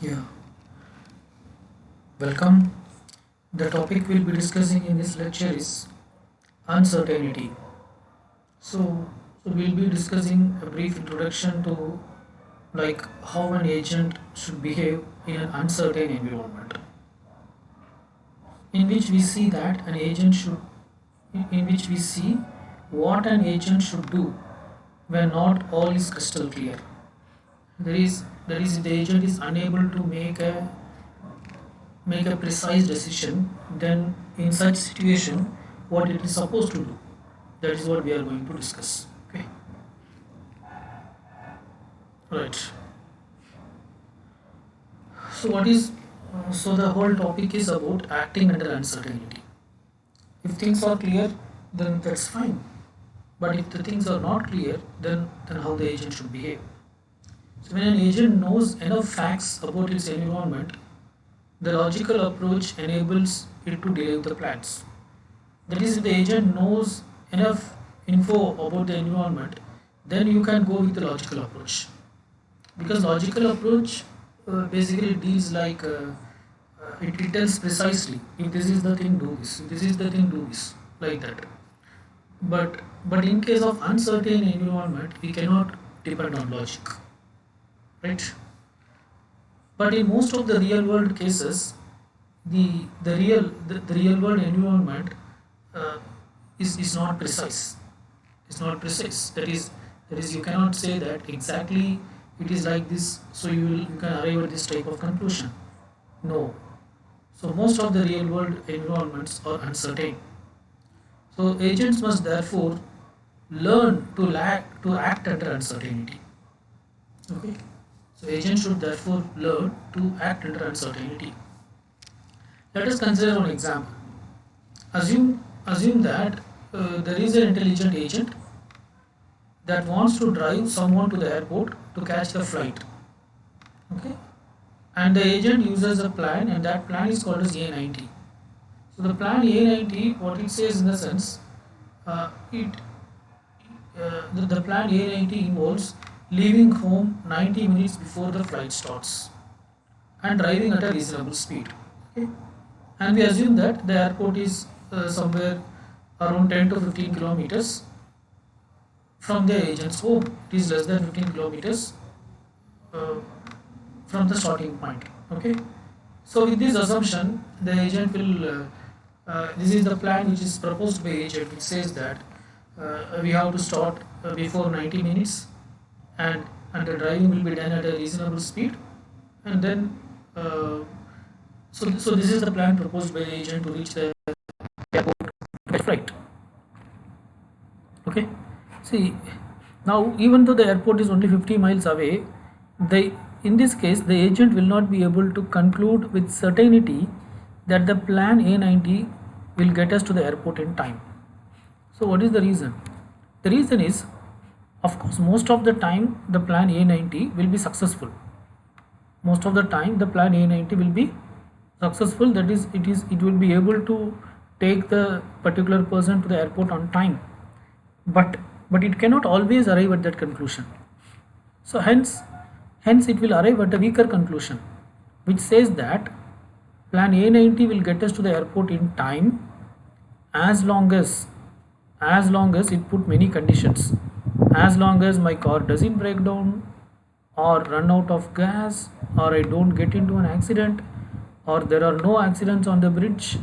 Yeah, welcome. The topic we'll be discussing in this lecture is uncertainty. So we'll be discussing a brief introduction to like how an agent should behave in an uncertain environment, in which we see that an agent should, in which we see what an agent should do when not all is crystal clear. There is the agent is unable to make a precise decision, then in such situation what it is supposed to do, that is what we are going to discuss. Okay, right. So what is so the whole topic is about acting under uncertainty. If things are clear, then that's fine, but if the things are not clear, then how the agent should behave. So when an agent knows enough facts about its environment, the logical approach enables it to derive the plans. That is, if the agent knows enough info about the environment, then you can go with the logical approach. Because logical approach basically deals like it tells precisely, if this is the thing, do this. If this is the thing, do this, like that. But in case of uncertain environment, we cannot depend on logic, right? But in most of the real world cases, the real world environment uh, is not precise. It's not precise. That is you cannot say that exactly it is like this, so you can arrive at this type of conclusion. No. So most of the real world environments are uncertain. So agents must therefore learn to act under uncertainty. Okay. So agents should therefore learn to act under uncertainty. Let us consider one example. Assume that there is an intelligent agent that wants to drive someone to the airport to catch the flight. Okay, and the agent uses a plan, and that plan is called as A90. So the plan A90, what it says in the sense, it the plan A90 involves leaving home 90 minutes before the flight starts and driving at a reasonable speed. Okay, and we assume that the airport is somewhere around 10 to 15 kilometers from the agent's home. It is less than 15 kilometers uh, from the starting point. Okay, so with this assumption, the agent will this is the plan which is proposed by agent, which says that we have to start before 90 minutes, and the driving will be done at a reasonable speed, and then so this is the plan proposed by the agent to reach the airport by flight. Okay, see, now even though the airport is only 50 miles away, the in this case the agent will not be able to conclude with certainty that the plan A90 will get us to the airport in time. So what is the reason? The reason is, of course, most of the time the plan A90 will be successful. Most of the time the plan A90 will be successful. That is, it will be able to take the particular person to the airport on time. But it cannot always arrive at that conclusion. So hence it will arrive at a weaker conclusion, which says that plan A90 will get us to the airport in time as long as it put many conditions. As long as my car doesn't break down, or run out of gas, or I don't get into an accident, or there are no accidents on the bridge,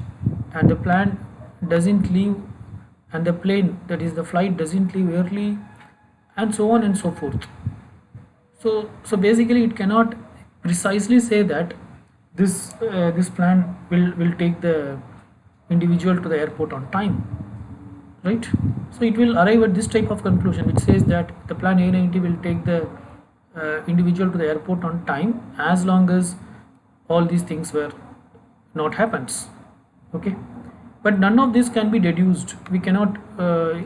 and the plane doesn't leave, and the plane, that is the flight, doesn't leave early, and so on and so forth. So basically it cannot precisely say that this plan will take the individual to the airport on time, right? So it will arrive at this type of conclusion, which says that the plan A90 will take the individual to the airport on time as long as all these things were not happens. Okay, but none of this can be deduced. We cannot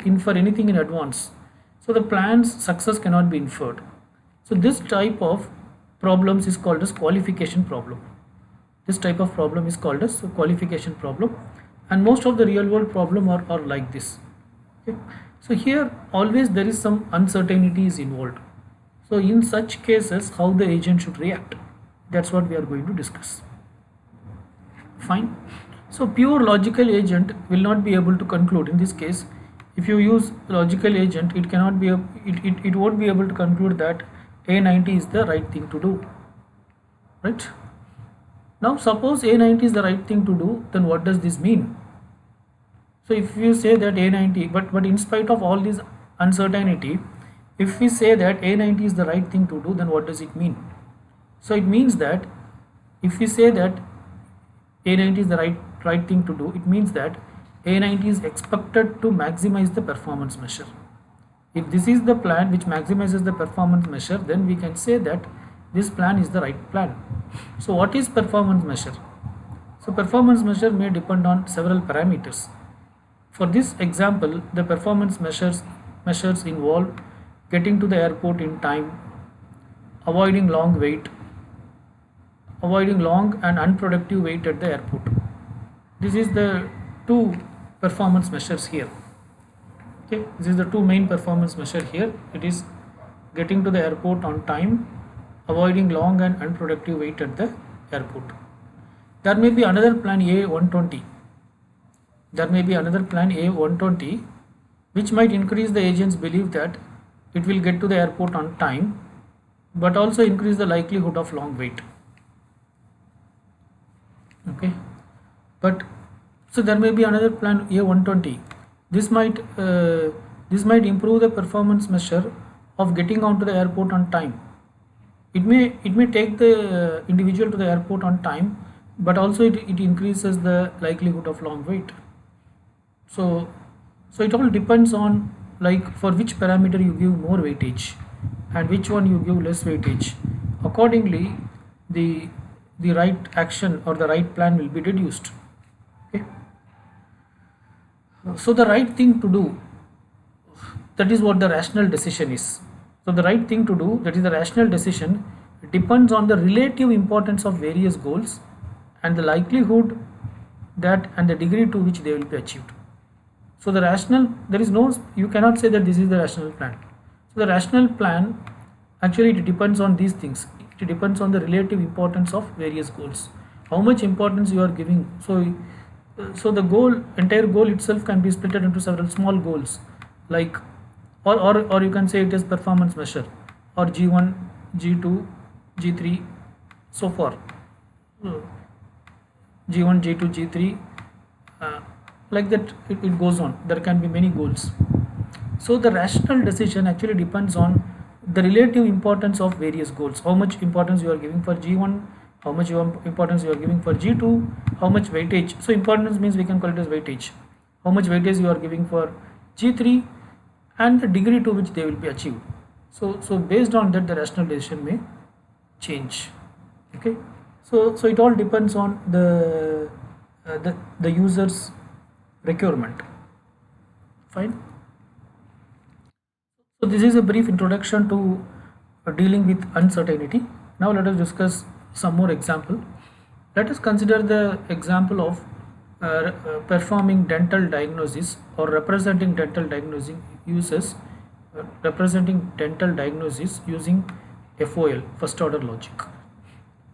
infer anything in advance, so the plan's success cannot be inferred. So this type of problems is called as qualification problem. This type of problem is called as qualification problem, and most of the real world problem are like this. Okay, so here always there is some uncertainty is involved. So in such cases, how the agent should react? That's what we are going to discuss. Fine. So pure logical agent will not be able to conclude. In this case, if you use logical agent, it cannot be it won't be able to conclude that A90 is the right thing to do. Right? Now suppose A90 is the right thing to do, then what does this mean? So if you say that A90, but in spite of all this uncertainty, if we say that A90 is the right thing to do, then what does it mean? So it means that if we say that A90 is the right thing to do, it means that A90 is expected to maximize the performance measure. If this is the plan which maximizes the performance measure, then we can say that this plan is the right plan. So what is performance measure? So performance measure may depend on several parameters. For this example, the performance measures involve getting to the airport in time, avoiding long and unproductive wait at the airport. This is the two performance measures here. Okay, this is the two main performance measure here. It is getting to the airport on time, avoiding long and unproductive wait at the airport. There may be another plan A120. Which might increase the agent's belief that it will get to the airport on time, but also increase the likelihood of long wait. Okay, but so there may be another plan A120. This might improve the performance measure of getting onto the airport on time. It may take the individual to the airport on time, but also it increases the likelihood of long wait. So it all depends on like for which parameter you give more weightage and which one you give less weightage. Accordingly, the right action or the right plan will be deduced. Okay. So the right thing to do, that is what the rational decision is. So the right thing to do, that is the rational decision, depends on the relative importance of various goals and the likelihood that and the degree to which they will be achieved. So the rational, you cannot say that this is the rational plan. So the rational plan, actually it depends on these things. It depends on the relative importance of various goals. How much importance you are giving. So the entire goal itself can be split into several small goals, like or you can say it is performance measure, or G1, G2, G3, so far. G1, G2, G3. Like that it goes on. There can be many goals. So the rational decision actually depends on the relative importance of various goals. How much importance you are giving for G1, how much importance you are giving for G2, how much weightage. So importance means we can call it as weightage. How much weightage you are giving for G3 and the degree to which they will be achieved. So based on that the rational decision may change. Okay. So it all depends on the user's requirement. Fine. So this is a brief introduction to dealing with uncertainty. Now let us discuss some more example. Let us consider the example of performing dental diagnosis or representing dental diagnosis using FOL, first order logic.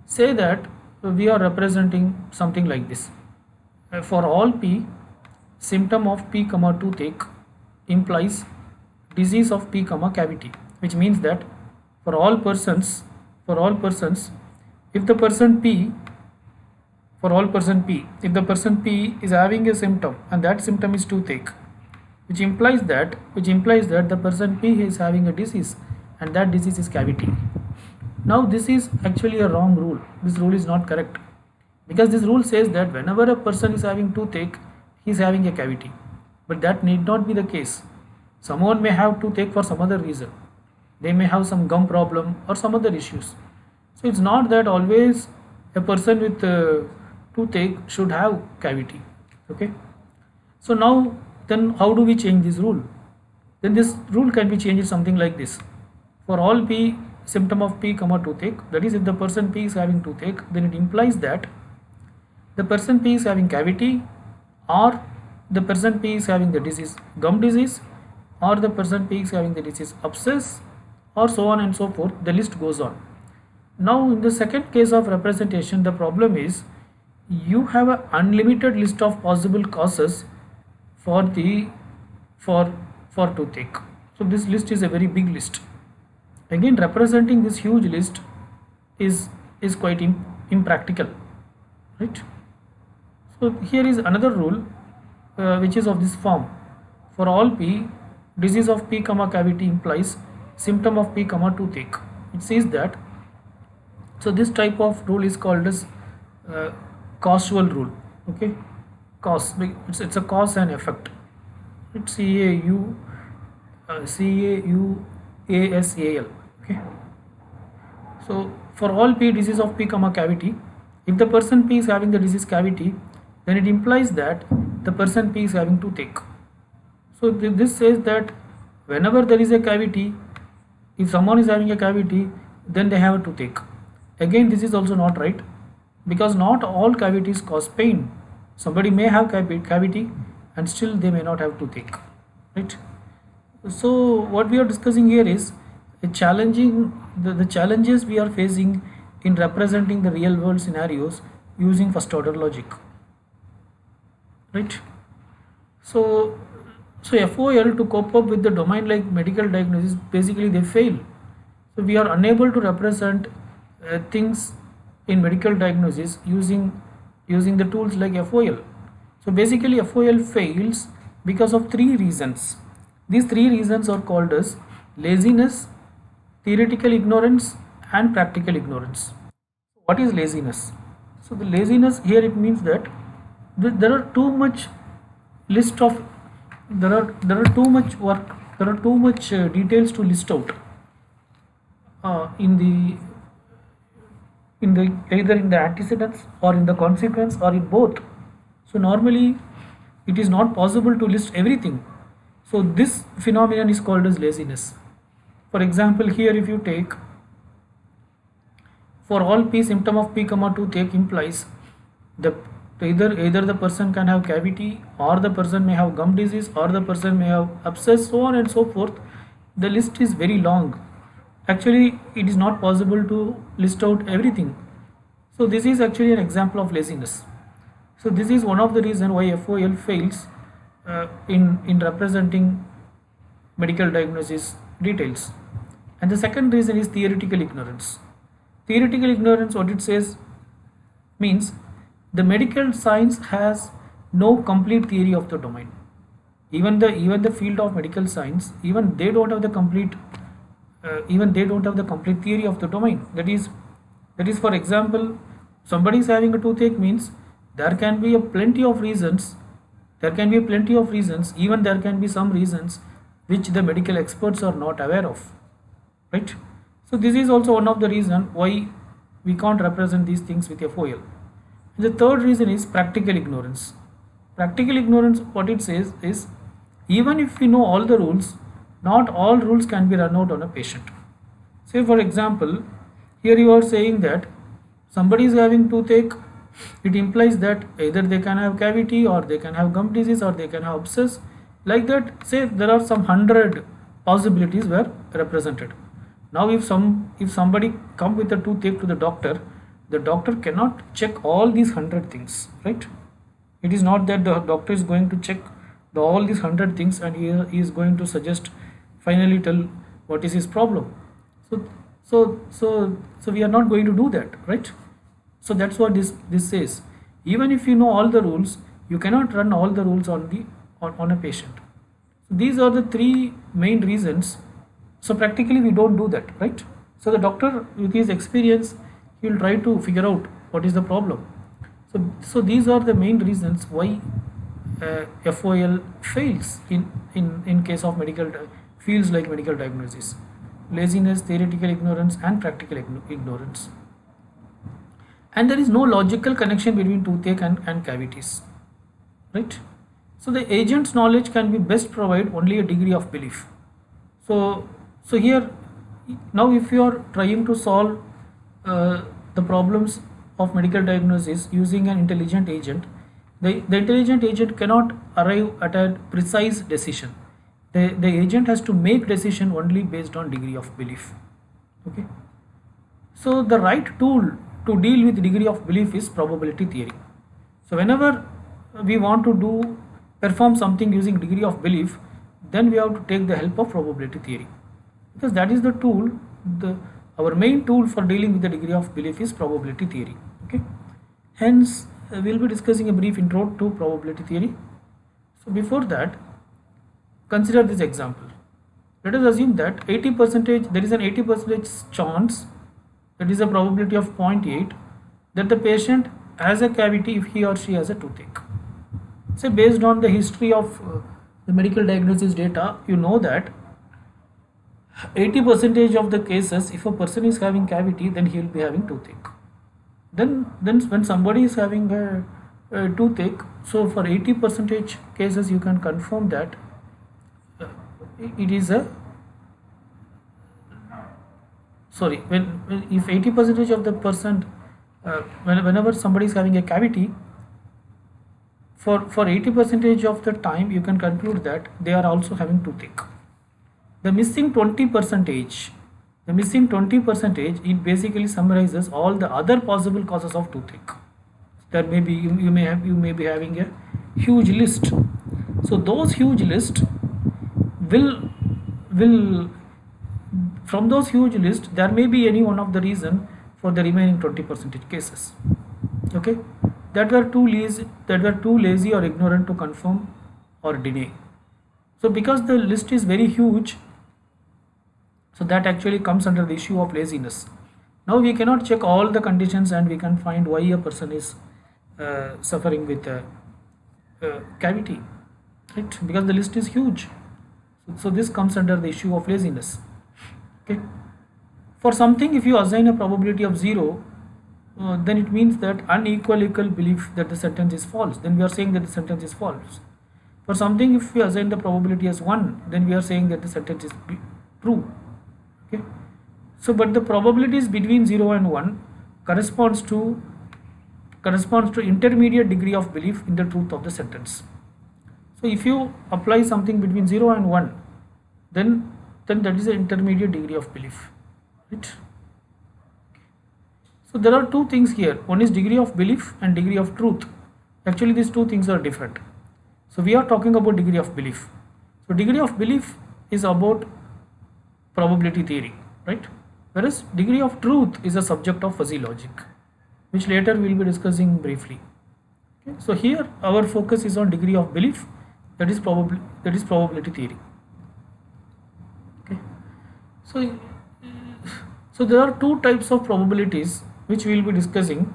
Say that we are representing something like this. For all P, symptom of P, toothache implies disease of P, cavity, which means that for all persons, if the person P, if the person P is having a symptom and that symptom is toothache, which implies that the person P is having a disease and that disease is cavity. Now this is actually a wrong rule. This rule is not correct, because this rule says that whenever a person is having toothache, he is having a cavity, but that need not be the case. Someone may have toothache for some other reason. They may have some gum problem or some other issues. So it's not that always a person with toothache should have cavity. Okay. So now then how do we change this rule? Then this rule can be changed something like this. For all P, symptom of P, toothache, that is if the person P is having toothache, then it implies that the person P is having cavity, or the person P is having the disease gum disease, or the person P is having the disease abscess, or so on and so forth. The list goes on. Now in the second case of representation, the problem is you have an unlimited list of possible causes for the for for toothache. So this list is a very big list. Again, representing this huge list is quite impractical, right? So here is another rule which is of this form. For all p, disease of p comma cavity implies symptom of p comma toothache. It says that. So this type of rule is called as causal rule. Okay, cause, it's a cause and effect. It's CAUASAL. Okay, so for all p disease of p comma cavity, if the person p is having the disease cavity, then it implies that the person p is having toothache. So this says that whenever there is a cavity, if someone is having a cavity, then they have a toothache. Again, this is also not right, because not all cavities cause pain. Somebody may have cavity and still they may not have toothache, right? So what we are discussing here is a challenging the challenges we are facing in representing the real world scenarios using first order logic, right? So FOL, to cope up with the domain like medical diagnosis, basically they fail. So we are unable to represent things in medical diagnosis using the tools like FOL. So basically FOL fails because of three reasons. These three reasons are called as laziness, theoretical ignorance, and practical ignorance. What is laziness? So the laziness here, it means that there are too much list of there are too much work, there are too much details to list out in the either in the antecedents or in the consequence or in both. So normally it is not possible to list everything. So this phenomenon is called as laziness. For example, here if you take, for all p, symptom of p comma toothache implies the either the person can have cavity, or the person may have gum disease, or the person may have abscess, so on and so forth. The list is very long. Actually it is not possible to list out everything. So this is actually an example of laziness. So this is one of the reasons why FOL fails in representing medical diagnosis details. And the second reason is theoretical ignorance. Theoretical ignorance, what it says, means the medical science has no complete theory of the domain. Even the field of medical science, even they don't have the complete theory of the domain. That is, for example, somebody is having a toothache means there can be plenty of reasons. Even there can be some reasons which the medical experts are not aware of, right? So this is also one of the reasons why we can't represent these things with FOL. The third reason is practical ignorance. Practical ignorance, what it says is, even if we know all the rules, not all rules can be run out on a patient. Say for example, here you are saying that somebody is having toothache, it implies that either they can have cavity, or they can have gum disease, or they can have abscess. Like that, say there are some 100 possibilities were represented. Now if somebody come with a toothache to the doctor cannot check all these 100 things, right? It is not that the doctor is going to check all these 100 things and he is going to suggest, finally tell what is his problem. So we are not going to do that, right? So that's what this says. Even if you know all the rules, you cannot run all the rules on a patient. So these are the three main reasons. So practically we don't do that, right? So the doctor, with his experience, he will try to figure out what is the problem. So these are the main reasons why FOL fails in case of medical fields like medical diagnosis: laziness, theoretical ignorance, and practical ignorance. And there is no logical connection between toothache and cavities, right? So the agent's knowledge can be best provide only a degree of belief. So here, now if you are trying to solve the problems of medical diagnosis using an intelligent agent, the intelligent agent cannot arrive at a precise decision. The agent has to make decision only based on degree of belief. Okay. So the right tool to deal with degree of belief is probability theory. So whenever we want to perform something using degree of belief, then we have to take the help of probability theory, because that is the tool. Our main tool for dealing with the degree of belief is probability theory. Okay. Hence, we'll be discussing a brief intro to probability theory. So before that, consider this example. Let us assume that 80% there is an 80% chance, that is a probability of 0.8, that the patient has a cavity if he or she has a toothache. Say based on the history of the medical diagnosis data, you know that 80% of the cases, if a person is having cavity, then he will be having toothache. Then when somebody is having a toothache, so for 80% cases you can confirm that it is a sorry when if 80% of the person whenever somebody is having a cavity, for 80% of the time you can conclude that they are also having toothache. The missing 20%, it basically summarizes all the other possible causes of toothache. There may be you may be having a huge list. So those huge list will from those huge list, there may be any one of the reason for the remaining 20% cases. Okay, that were too lazy or ignorant to confirm or deny. So because the list is very huge, so that actually comes under the issue of laziness. Now we cannot check all the conditions and we can find why a person is suffering with a cavity, right? Because the list is huge. So this comes under the issue of laziness. Okay. For something, if you assign a probability of 0, then it means that unequivocal belief that the sentence is false. Then we are saying that the sentence is false. For something, if we assign the probability as 1, then we are saying that the sentence is true. Okay. So, but the probabilities between 0 and 1 corresponds to intermediate degree of belief in the truth of the sentence. So, if you apply something between 0 and 1, then that is an intermediate degree of belief, right? So there are two things here. One is degree of belief and degree of truth. Actually, these two things are different. So we are talking about degree of belief. So degree of belief is about probability theory, right? Whereas degree of truth is a subject of fuzzy logic, which later we will be discussing briefly. Okay? So here our focus is on degree of belief, that is probability theory. Okay. So there are two types of probabilities which we will be discussing.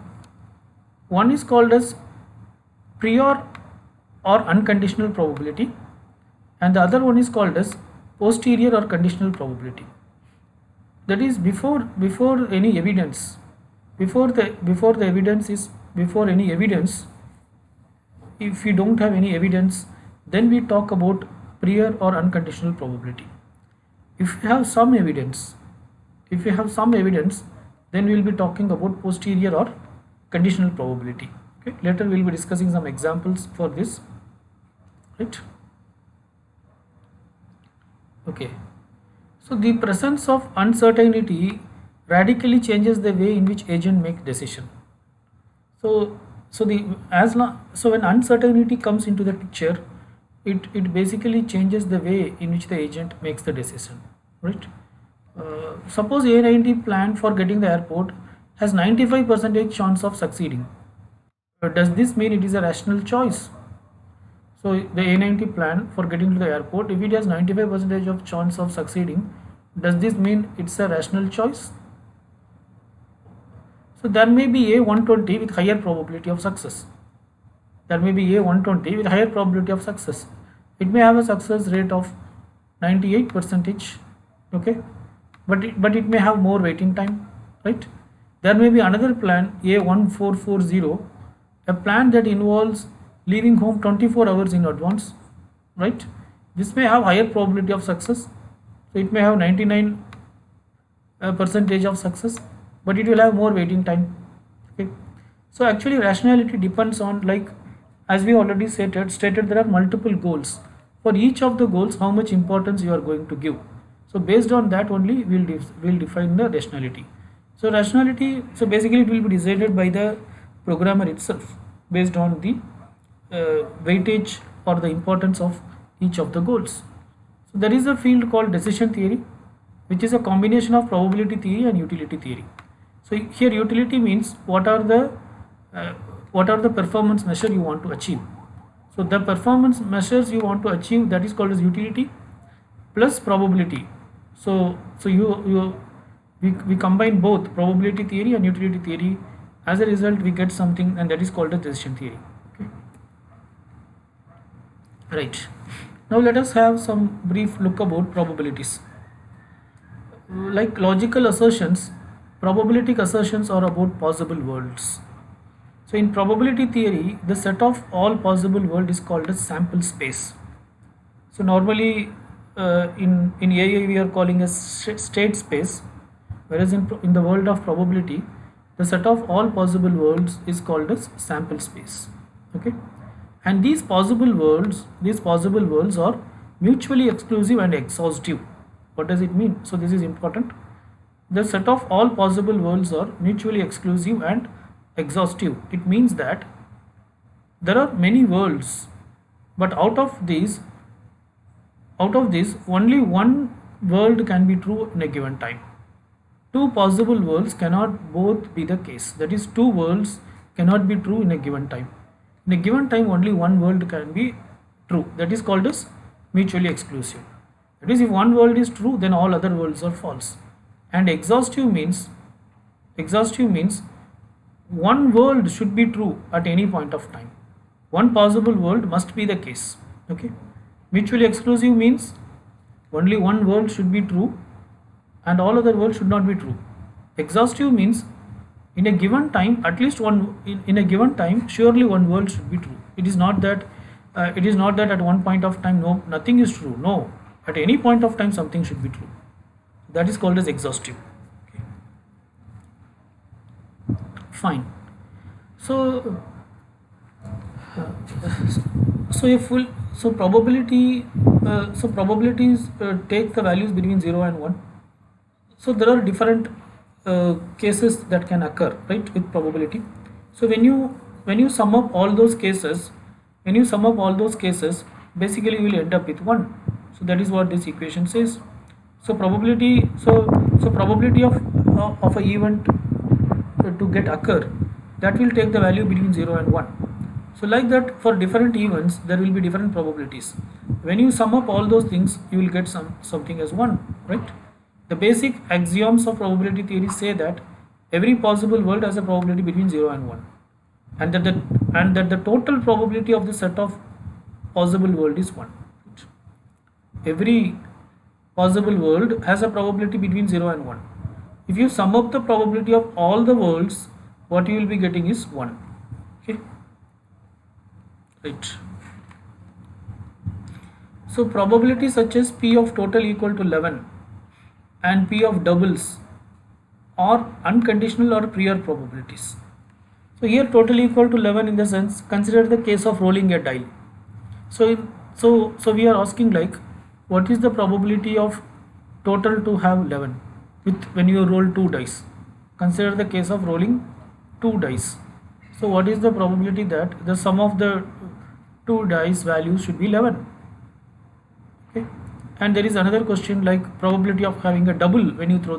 One is called as prior or unconditional probability, and the other one is called as posterior or conditional probability. That is before any evidence, before any evidence. If we don't have any evidence, then we talk about prior or unconditional probability. If we have some evidence, then we will be talking about posterior or conditional probability. Okay. Later we will be discussing some examples for this, right? Okay. So the presence of uncertainty radically changes the way in which agent make decision. So when uncertainty comes into the picture, it basically changes the way in which the agent makes the decision, right? Suppose A90 plan for getting the airport has 95% chance of succeeding. Does this mean it is a rational choice? So the A90 plan for getting to the airport, if it has 95% of chance of succeeding, does this mean it's a rational choice? So there may be A120 with higher probability of success. There may be A120 with higher probability of success. It may have a success rate of 98%, okay, but it may have more waiting time, right? There may be another plan, A1440, a plan that involves leaving home 24 hours in advance, right? This may have higher probability of success, so it may have 99% of success, but it will have more waiting time. Okay. So actually rationality depends on, like as we already stated there are multiple goals. For each of the goals, how much importance you are going to give. So based on that only we'll define the rationality. So rationality, so basically it will be decided by the programmer itself based on the weightage or the importance of each of the goals. So there is a field called decision theory, which is a combination of probability theory and utility theory. So here utility means uh, what are the performance measure you want to achieve. So the performance measures you want to achieve, that is called as utility plus probability. So we combine both probability theory and utility theory. As a result, we get something, and that is called a decision theory. Okay. Right. Now let us have some brief look about probabilities. Like logical assertions, probabilistic assertions are about possible worlds. So in probability theory, the set of all possible world is called a sample space. So normally in AI we are calling a state space, whereas in the world of probability, the set of all possible worlds is called as sample space. Okay, and these possible worlds are mutually exclusive and exhaustive. What does it mean? So this is important. The set of all possible worlds are mutually exclusive and exhaustive. It means that there are many worlds, but out of these only one world can be true in a given time. Two possible worlds cannot both be the case. That is, two worlds cannot be true in a given time. In a given time, only one world can be true. That is called as mutually exclusive. That is, if one world is true, then all other worlds are false. And exhaustive means one world should be true at any point of time. One possible world must be the case. Okay. Mutually exclusive means only one world should be true and all other worlds should not be true. Exhaustive means in a given time, at least one in a given time, surely one world should be true. It is not that at one point of time nothing is true. No, at any point of time something should be true. That is called as exhaustive. Okay. Fine. So probabilities take the values between 0 and 1. So there are different cases that can occur, right, with probability. So when you sum up all those cases, basically you will end up with 1. So that is what this equation says. So probability of a event to get occur, that will take the value between 0 and 1. So like that, for different events there will be different probabilities. When you sum up all those things, you will get something as 1, right? The basic axioms of probability theory say that every possible world has a probability between 0 and 1, and that the total probability of the set of possible world is 1. Every possible world has a probability between 0 and 1. If you sum up the probability of all the worlds, what you will be getting is 1. Okay, right. So probabilities such as P of total equal to 11 and P of doubles are unconditional or prior probabilities. So here total equal to 11, in the sense, consider the case of rolling a die. So we are asking, like, what is the probability of total to have 11 when you roll 2 dice? Consider the case of rolling 2 dice. So what is the probability that the sum of the 2 dice values should be 11? Okay. And there is another question, like probability of having a double when you throw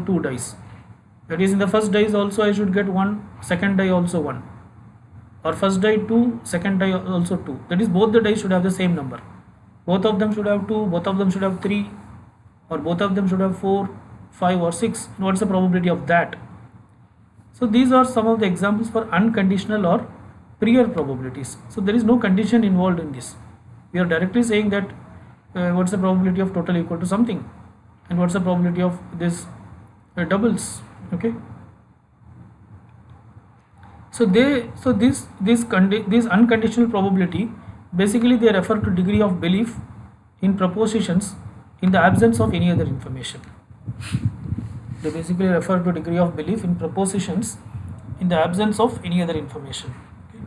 2 dice. That is, in the first dice also I should get 1, second die also 1, or first die 2, second die also 2. That is, both the dice should have the same number. Both of them should have 2, both of them should have 3, or both of them should have 4, 5 or 6. What is the probability of that? So these are some of the examples for unconditional or prior probabilities. So there is no condition involved in this. We are directly saying that what's the probability of total equal to something, and what's the probability of this doubles. Okay. So this unconditional probability, basically they refer to degree of belief in propositions in the absence of any other information. They basically refer to degree of belief in propositions in the absence of any other information. Okay.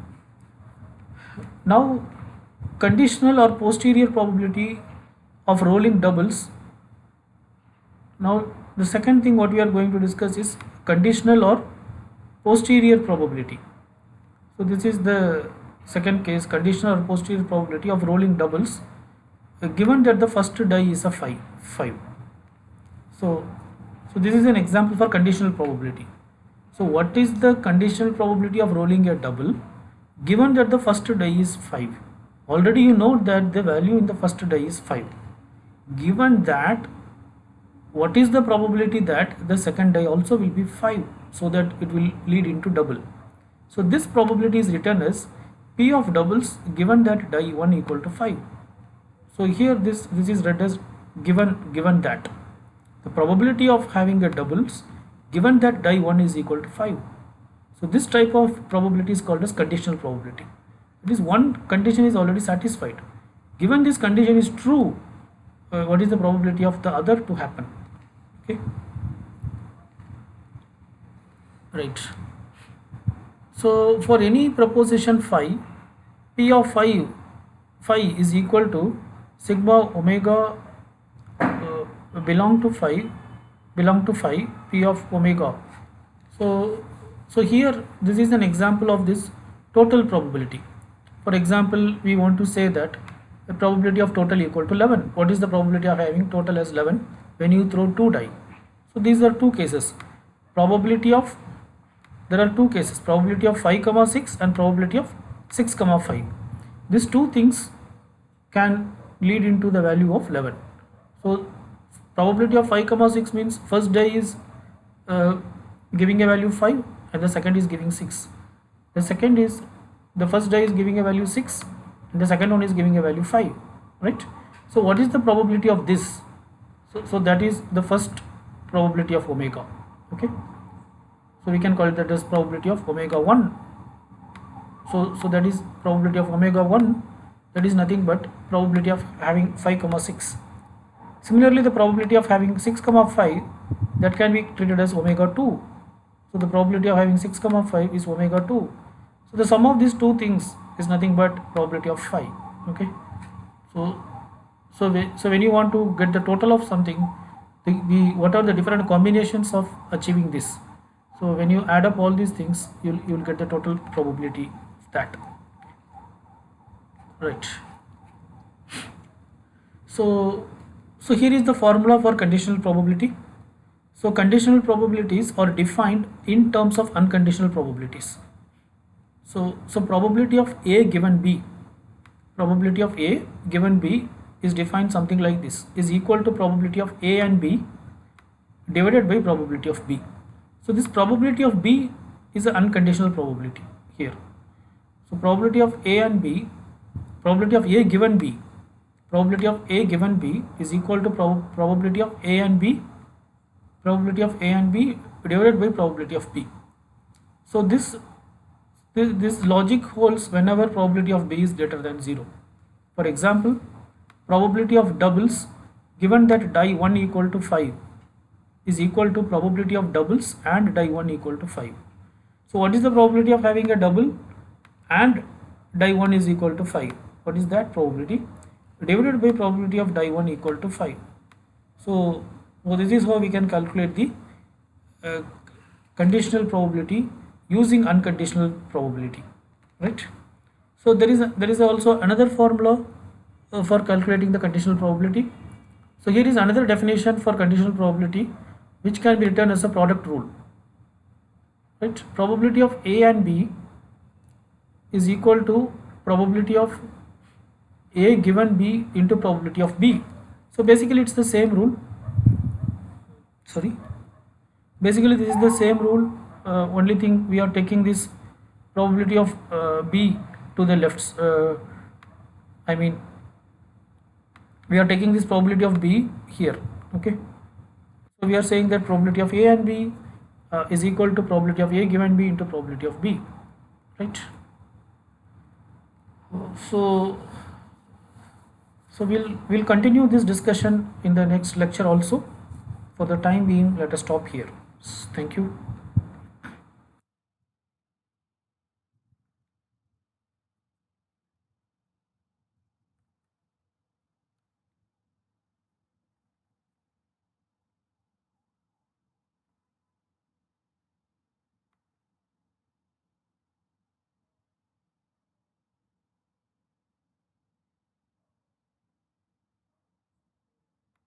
Now, conditional or posterior probability of rolling doubles. Now the second thing what we are going to discuss is conditional or posterior probability. So this is the second case, conditional or posterior probability of rolling doubles given that the first die is a 5. So this is an example for conditional probability. So what is the conditional probability of rolling a double given that the first die is 5? Already you know that the value in the first die is 5. Given that, what is the probability that the second die also will be 5, so that it will lead into double? So this probability is written as P of doubles given that die 1 equal to 5. So here this is read as given that the probability of having a doubles given that die 1 is equal to 5. So this type of probability is called as conditional probability. It is one condition is already satisfied. Given this condition is true, what is the probability of the other to happen? Okay, right. So for any proposition phi, P of phi is equal to sigma omega belong to phi P of omega. So here this is an example of this total probability. For example, we want to say that the probability of total equal to 11. What is the probability of having total as 11 when you throw 2 die? So these are two cases. There are two cases, probability of 5, 6 and probability of 6, 5. These two things can lead into the value of 11. So probability of 5, 6 means first die is giving a value 5 and the second is giving 6. The first die is giving a value 6 and the second one is giving a value 5, right? So what is the probability of this? So that is the first probability of omega. Okay, so we can call it that as probability of omega 1. So that is probability of omega 1, that is nothing but probability of having 5, 6. Similarly, the probability of having 6, 5, that can be treated as omega 2. So the probability of having 6, 5 is omega 2. So the sum of these two things is nothing but probability of 5. Okay, so when you want to get the total of something, what are the different combinations of achieving this? So when you add up all these things, you'll get the total probability of that, right? So here is the formula for conditional probability. So conditional probabilities are defined in terms of unconditional probabilities. So probability of A given B is defined something like this, is equal to probability of A and B divided by probability of B. So this probability of B is an unconditional probability here. So probability of A and B, probability of A given B is equal to probability of A and B divided by probability of B. So this logic holds whenever probability of B is greater than 0. For example, probability of doubles given that die 1 equal to 5 is equal to probability of doubles and die 1 equal to 5. So what is the probability of having a double and die 1 is equal to 5? What is that probability? Divided by probability of die 1 equal to 5. So this is how we can calculate the conditional probability using unconditional probability, right? So there is also another formula for calculating the conditional probability. So here is another definition for conditional probability, which can be written as a product rule, right? Probability of A and B is equal to probability of A given B into probability of B. So basically it's the same rule. Basically this is the same rule. Only thing, we are taking this probability of B to the left. We are taking this probability of B here. Okay, so we are saying that probability of A and B is equal to probability of A given B into probability of B, right? So we'll continue this discussion in the next lecture also. For the time being, let us stop here. Thank you.